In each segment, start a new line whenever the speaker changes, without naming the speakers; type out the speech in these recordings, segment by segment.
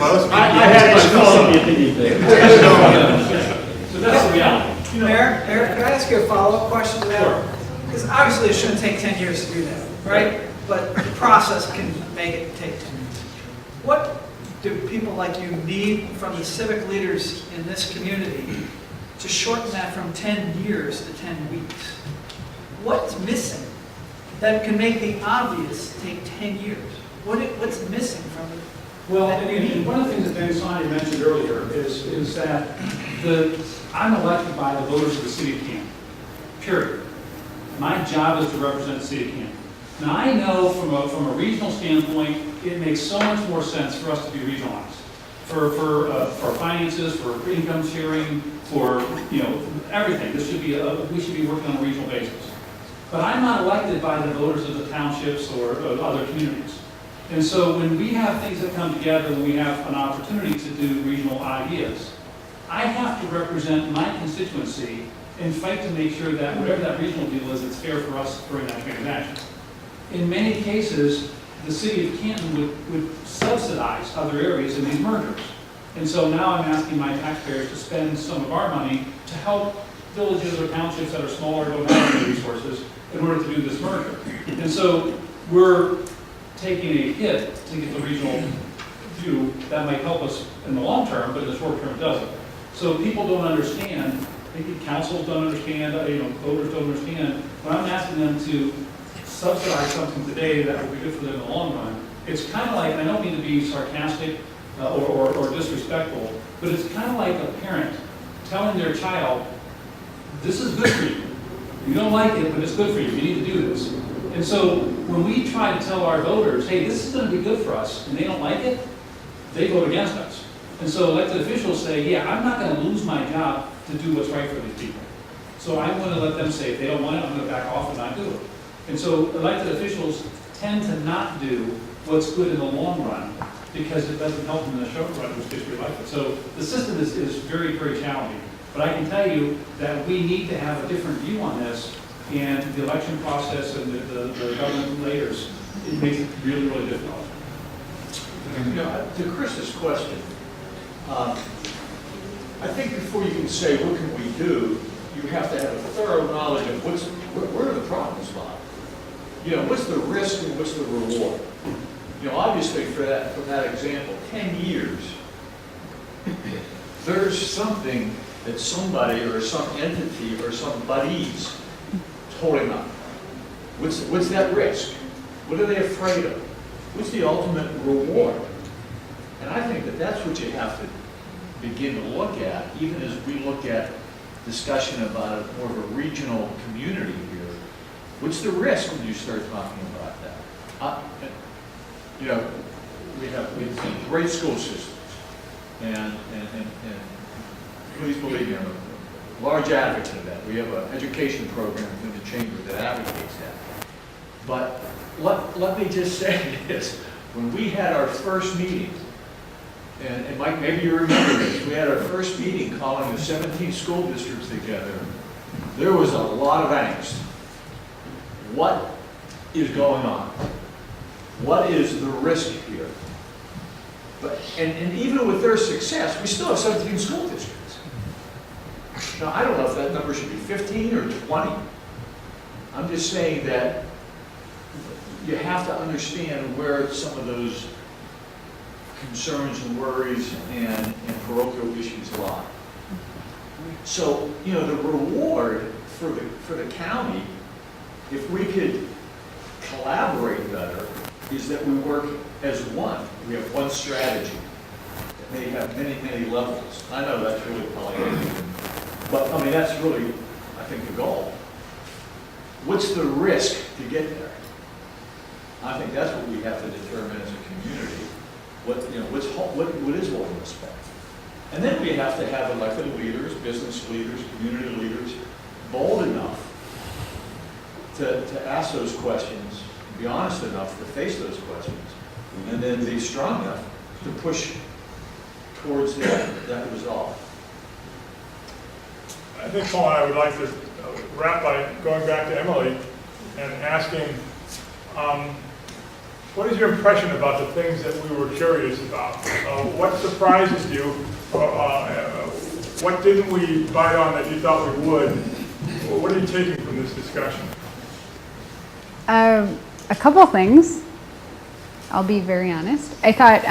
Both.
I had my phone on the So that's the reality.
Mayor, can I ask you a follow-up question to that?
Sure.
Because obviously it shouldn't take 10 years to do that, right? But the process can make it take 10 years. What do people like you need from the civic leaders in this community to shorten that from 10 years to 10 weeks? What's missing that can make the obvious take 10 years? What's missing from it?
Well, and one of the things that Ben Sonny mentioned earlier is that I'm elected by the voters of the city of Canton, period. My job is to represent the city of Canton. Now, I know from a regional standpoint, it makes so much more sense for us to be regionalized. For finances, for income sharing, for everything. We should be working on a regional basis. But I'm not elected by the voters of the townships or other communities. And so when we have things that come together, when we have an opportunity to do regional ideas, I have to represent my constituency and fight to make sure that whatever that regional deal is, it's fair for us during that transaction. In many cases, the city of Canton would subsidize other areas in these mergers. And so now I'm asking my taxpayers to spend some of our money to help villages or townships that are smaller, don't have any resources, in order to do this merger. And so we're taking a hit to get the regional view that might help us in the long term, but in the short term it doesn't. So people don't understand, maybe councils don't understand, voters don't understand. When I'm asking them to subsidize something today that will be good for them in the long run, it's kind of like, and I don't mean to be sarcastic or disrespectful, but it's kind of like a parent telling their child, this is good for you. You don't like it, but it's good for you. You need to do this. And so when we try to tell our voters, hey, this is going to be good for us, and they don't like it, they vote against us. And so elected officials say, yeah, I'm not going to lose my job to do what's right for these people. So I'm going to let them say, if they don't want it, I'm going to back off and not do it. And so elected officials tend to not do what's good in the long run because it doesn't help them in the short run, which gets reelected. So the system is very, very challenging. But I can tell you that we need to have a different view on this, and the election process and the government leaders, it makes it really, really difficult.
To Chris's question, I think before you can say what can we do, you have to have a thorough knowledge of where the problems lie. What's the risk and what's the reward? Obviously for that example, 10 years, there's something that somebody or some entity or some buddies told him up. What's that risk? What are they afraid of? What's the ultimate reward? And I think that's what you have to begin to look at, even as we look at discussion about more of a regional community here. What's the risk when you start talking about that? We have great school systems, and please believe me, I'm a large advocate of that. We have an education program within the chamber that advocates that. But let me just say this: when we had our first meeting, and Mike, maybe you remember this, we had our first meeting calling the 17 school districts together. There was a lot of angst. What is going on? What is the risk here? But and even with their success, we still have 17 school districts. Now, I don't know if that number should be 15 or 20. I'm just saying that you have to understand where some of those concerns and worries and parochial issues lie. So, the reward for the county, if we could collaborate better, is that we work as one. We have one strategy that may have many, many levels. I know that's really probably, but I mean, that's really, I think, the goal. What's the risk to get there? I think that's what we have to determine as a community. What is holding us back? And then we have to have elected leaders, business leaders, community leaders, bold enough to ask those questions, be honest enough to face those questions, and then be strong enough to push towards that resolve.
I think, Paul, I would like to wrap by going back to Emily and asking, What is your impression about the things that we were curious about? What surprises you? What didn't we bite on that you thought we would? What are you taking from this discussion?
A couple things. I'll be very honest. I thought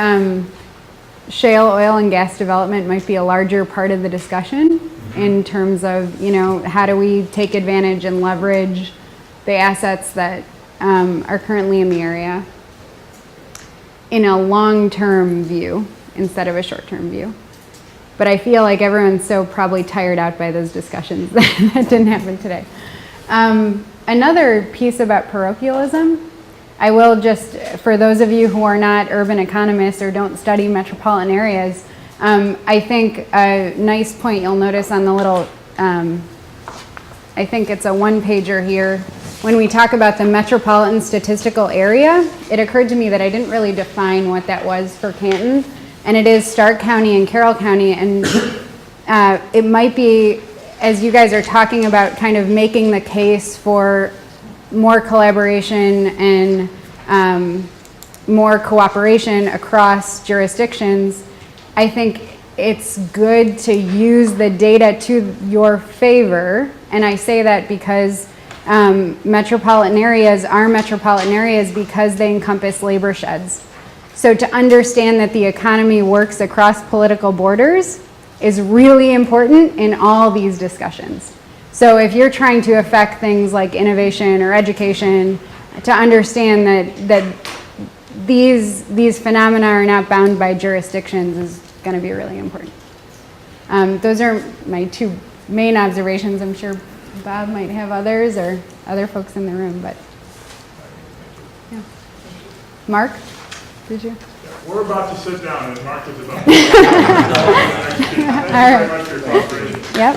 shale oil and gas development might be a larger part of the discussion in terms of, how do we take advantage and leverage the assets that are currently in the area in a long-term view instead of a short-term view. But I feel like everyone's so probably tired out by those discussions that didn't happen today. Another piece about parochialism, I will just, for those of you who are not urban economists or don't study metropolitan areas, I think a nice point you'll notice on the little, I think it's a one-pager here. When we talk about the metropolitan statistical area, it occurred to me that I didn't really define what that was for Canton, and it is Stark County and Carroll County, and it might be, as you guys are talking about kind of making the case for more collaboration and more cooperation across jurisdictions, I think it's good to use the data to your favor. And I say that because metropolitan areas are metropolitan areas because they encompass labor sheds. So to understand that the economy works across political borders is really important in all these discussions. So if you're trying to affect things like innovation or education, to understand that these phenomena are not bound by jurisdictions is going to be really important. Those are my two main observations. I'm sure Bob might have others or other folks in the room, but yeah. Mark, did you?
We're about to sit down, and Mark is about to sit down. Thank you very much for your cooperation.
Yep.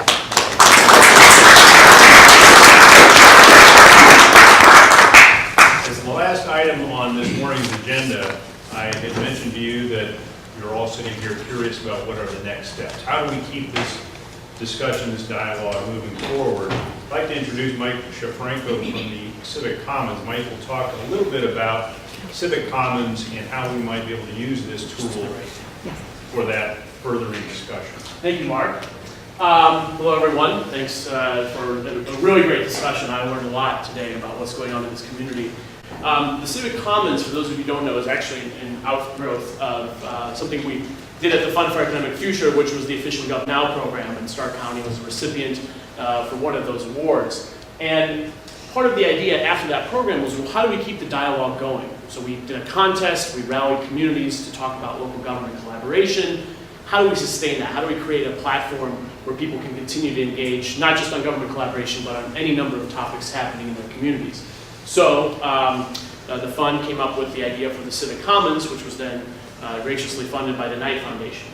As the last item on this morning's agenda, I had mentioned to you that you're all sitting here curious about what are the next steps. How do we keep this discussion, this dialogue moving forward? I'd like to introduce Mike Shafranco from the Civic Commons. Mike will talk a little bit about Civic Commons and how we might be able to use this tool for that furthering discussion.
Thank you, Mark. Hello, everyone. Thanks for a really great discussion. I learned a lot today about what's going on in this community. The Civic Commons, for those of you who don't know, is actually an outgrowth of something we did at the Fund for Economic Future, which was the official Gov Now program, and Stark County was a recipient for one of those awards. And part of the idea after that program was, well, how do we keep the dialogue going? So we did a contest, we rallied communities to talk about local government collaboration. How do we sustain that? How do we create a platform where people can continue to engage, not just on government collaboration, but on any number of topics happening in their communities? So the fund came up with the idea for the Civic Commons, which was then graciously funded by the Knight Foundation.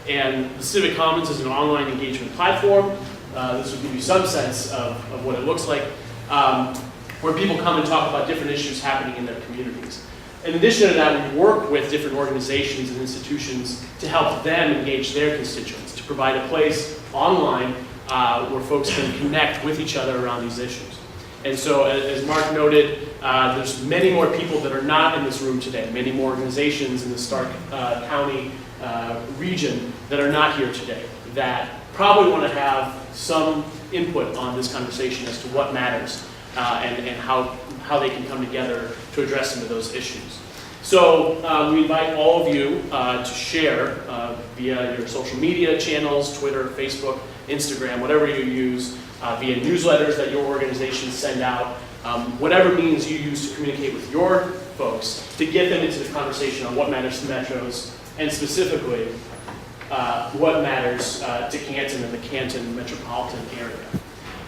And the Civic Commons is an online engagement platform. This will give you some sense of what it looks like, where people come and talk about different issues happening in their communities. In addition to that, we work with different organizations and institutions to help them engage their constituents, to provide a place online where folks can connect with each other around these issues. And so, as Mark noted, there's many more people that are not in this room today, many more organizations in the Stark County region that are not here today, that probably want to have some input on this conversation as to what matters and how they can come together to address some of those issues. So we invite all of you to share via your social media channels, Twitter, Facebook, Instagram, whatever you use, via newsletters that your organizations send out, whatever means you use to communicate with your folks to get them into the conversation on what matters to metros, and specifically what matters to Canton and the Canton metropolitan area.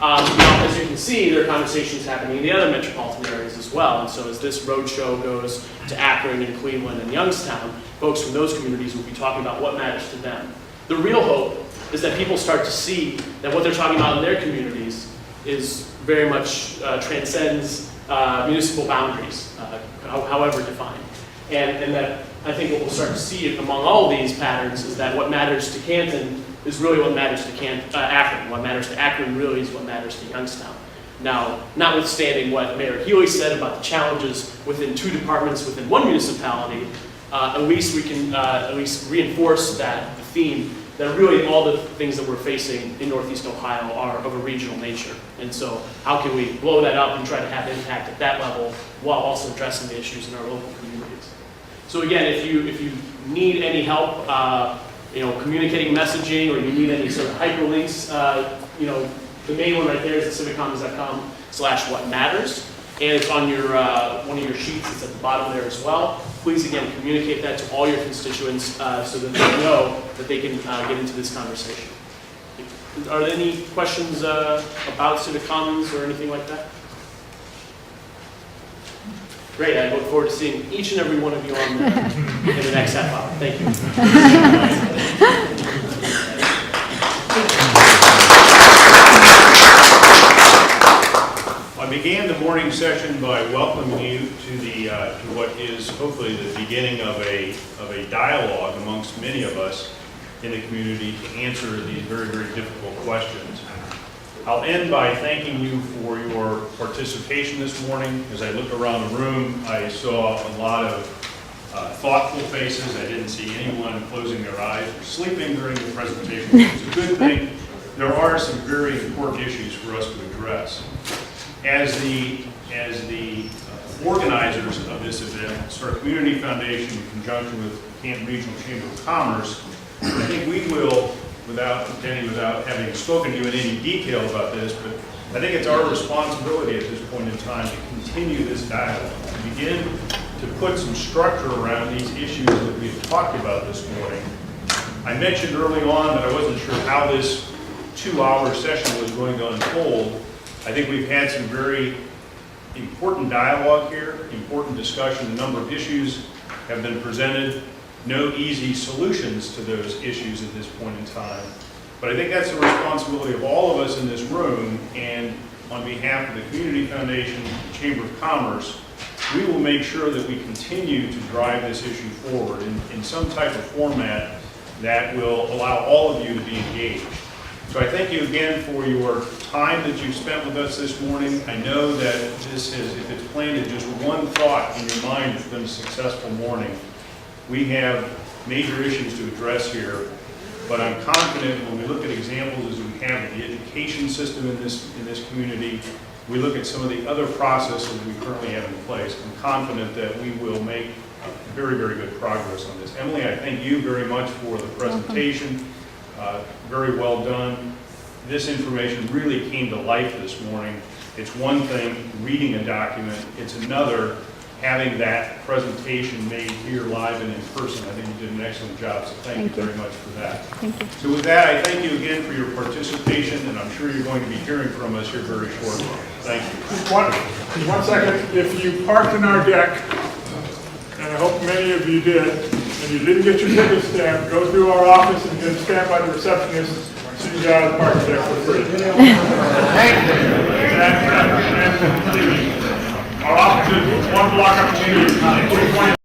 Now, as you can see, there are conversations happening in the other metropolitan areas as well. And so as this roadshow goes to Akron and Cleveland and Youngstown, folks from those communities will be talking about what matters to them. The real hope is that people start to see that what they're talking about in their communities is very much transcends municipal boundaries, however defined. And that I think what we'll start to see among all of these patterns is that what matters to Canton is really what matters to Akron. What matters to Akron really is what matters to Youngstown. Now, notwithstanding what Mayor Healy said about the challenges within 2 departments within one municipality, at least we can at least reinforce that the theme that really all the things that we're facing in Northeast Ohio are of a regional nature. And so how can we blow that up and try to have impact at that level while also addressing the issues in our local communities? So again, if you need any help, communicating messaging, or you need any sort of hyperlinks, the main one right there is the civiccommons.com/whatmatters. And it's on your one of your sheets. It's at the bottom there as well. Please, again, communicate that to all your constituents so that they know that they can get into this conversation. Are there any questions about Civic Commons or anything like that? Great. I look forward to seeing each and every one of you on in the next half hour. Thank you.
I began the morning session by welcoming you to what is hopefully the beginning of a dialogue amongst many of us in the community to answer these very, very difficult questions. I'll end by thanking you for your participation this morning. As I looked around the room, I saw a lot of thoughtful faces. I didn't see anyone closing their eyes or sleeping during the presentation, which is a good thing. There are some very important issues for us to address. As the organizers of this event, Star Community Foundation, in conjunction with Canton Regional Chamber of Commerce, I think we will, without having spoken to you in any detail about this, but I think it's our responsibility at this point in time to continue this dialogue, to begin to put some structure around these issues that we've talked about this morning. I mentioned early on that I wasn't sure how this 2-hour session was going to unfold. I think we've had some very important dialogue here, important discussion. A number of issues have been presented. No easy solutions to those issues at this point in time. But I think that's the responsibility of all of us in this room, and on behalf of the Community Foundation, Chamber of Commerce, we will make sure that we continue to drive this issue forward in some type of format that will allow all of you to be engaged. So I thank you again for your time that you've spent with us this morning. I know that this is, if it's planted just one thought in your mind, it's been a successful morning. We have major issues to address here, but I'm confident when we look at examples as we have of the education system in this community, we look at some of the other processes we currently have in place. I'm confident that we will make very, very good progress on this. Emily, I thank you very much for the presentation. Very well done. This information really came to life this morning. It's one thing reading a document, it's another having that presentation made here live and in person. I think you did an excellent job, so thank you very much for that.
Thank you.
So with that, I thank you again for your participation, and I'm sure you're going to be hearing from us here very shortly. Thank you.
Just one second. If you parked in our deck, and I hope many of you did, and you didn't get your ticket stamped, go through our office and get it stamped by the receptionist so you get out of the parking deck for free. Thank you. And our office is 1 block up the street.